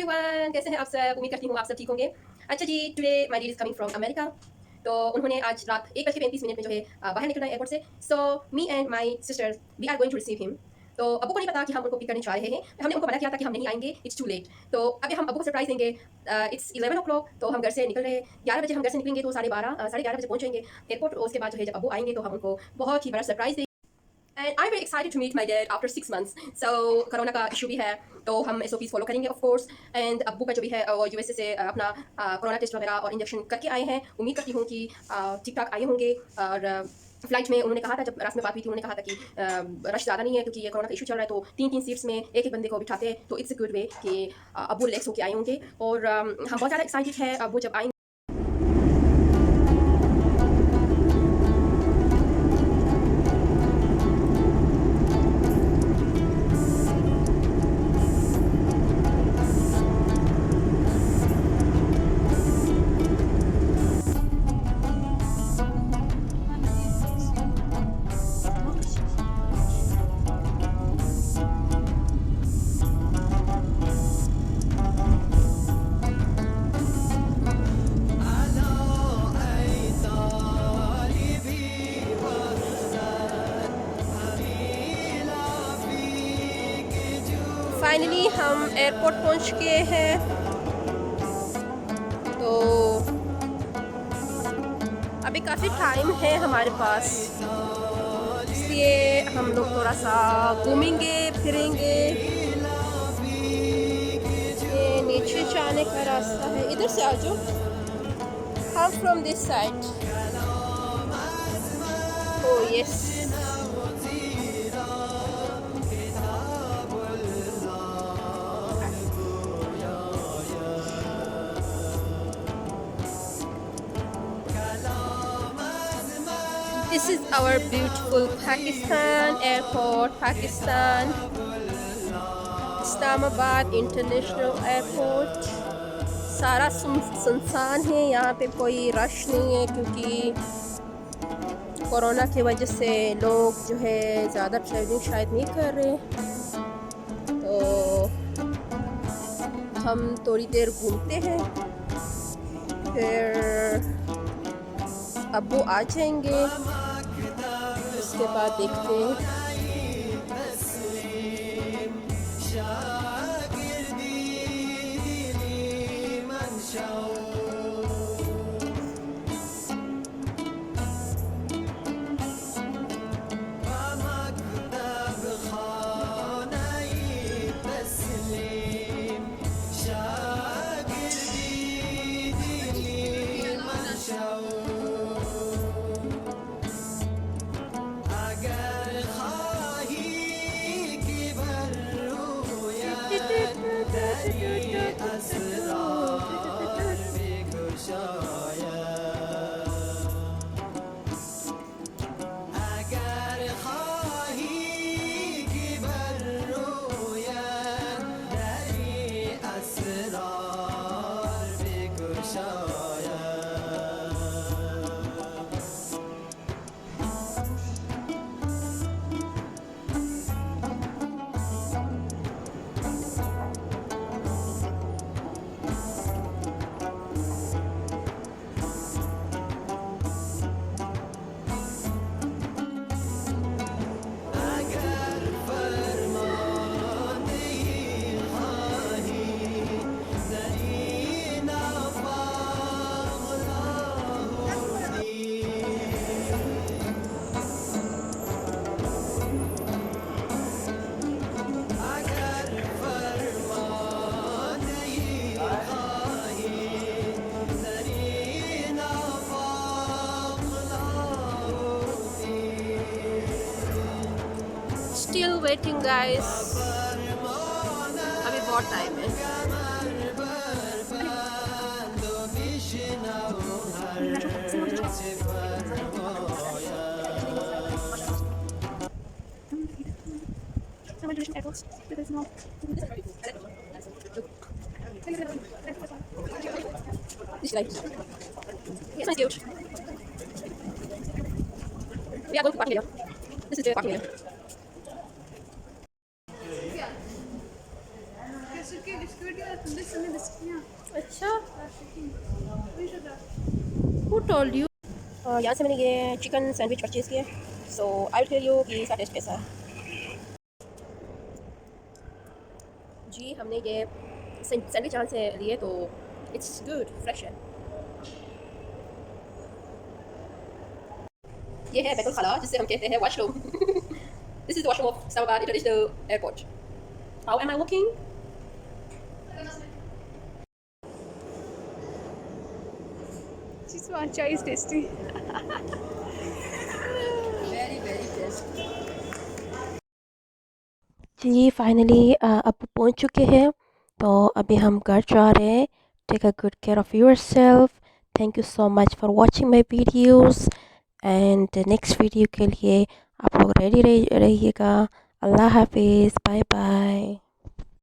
Everyone, कैसे हैं आप सब? उम्मीद करती हूँ आप सब ठीक होंगे। अच्छा जी, today my dad is coming from America. तो उन्होंने आज रात 1:35 में जो है बाहर निकलना है एयरपोर्ट से। So me and my sisters we are going to receive him. तो अब्बू को नहीं पता कि हम उनको पिक करने जा रहे हैं। हमने उनको मना किया था कि हम नहीं आएंगे, इट्स टू लेट। तो अभी हम अब्बू को सरप्राइज देंगे। इट्स 11 o'clock, तो हम घर से निकल रहे हैं। 11 बजे हम घर से निकलेंगे तो 11:30 बजे पहुंचेंगे एयरपोर्ट। उसके बाद जो है जब अब्बू आएंगे तो हम उनको बहुत ही बड़ा सरप्राइज देंगे। And I'm very excited to meet my dad after 6 months. So corona का इशू भी है तो हम SOPs फॉलो करेंगे ऑफ कोर्स। एंड अब्बू का जो भी है वो USA से अपना कोरोना टेस्ट वगैरह और इंजेक्शन करके आए हैं। उम्मीद करती हूँ कि ठीक ठाक आए होंगे। और फ्लाइट में उन्होंने कहा था, जब रात में बात हुई थी, उन्होंने कहा था कि रश ज़्यादा नहीं है क्योंकि ये कोरोना का इशू चल रहा है। तो 3-3 सीट्स में एक एक बंदे को बिठाते हैं तो इट्स अ गुड वे कि अब्बू रिलैक्स होकर आए होंगे। और हम बहुत ज़्यादा एक्साइटेड है अब्बू जब आएंगे। फाइनली हम एयरपोर्ट पहुंच गए हैं। तो अभी काफ़ी टाइम है हमारे पास, इसलिए हम लोग थोड़ा सा घूमेंगे फिरेंगे। ये नीचे जाने का रास्ता है, इधर से आ जाओ। हम from this side. Oh yes, this is our beautiful Pakistan airport, Pakistan Islamabad International Airport। सारा सुनसान है, यहाँ पे कोई रश नहीं है क्योंकि कोरोना की वजह से लोग जो है ज़्यादा ट्रैवलिंग शायद नहीं कर रहे। तो हम थोड़ी देर घूमते हैं, फिर अब्बू आ जाएंगे, उसके बाद देखते हैं। Still waiting guys, अभी बहुत टाइम है। This light. It's nice huge. We are going to park area. This is the parking area. अच्छा, who told you? यहाँ से मैंने ये चिकन सैंडविच परचेज़ किया, सो आई विल टेल यू कि इसका टेस्ट कैसा है। जी हमने ये सैंडविच यहाँ से लिए तो इट्स गुड, फ्रेश है। ये है बैतुल खाला जिसे हम कहते हैं washroom. This is washroom of Islamabad international airport. How am I looking? This matcha is tasty. Very very tasty. जी फाइनली अब पहुंच चुके हैं, तो अभी हम घर जा रहे हैं। Take a good care of yourself. Thank you so much for watching my videos and next video के लिए आप लोग रेडी रहिएगा। अल्लाह हाफिज़, बाय बाय।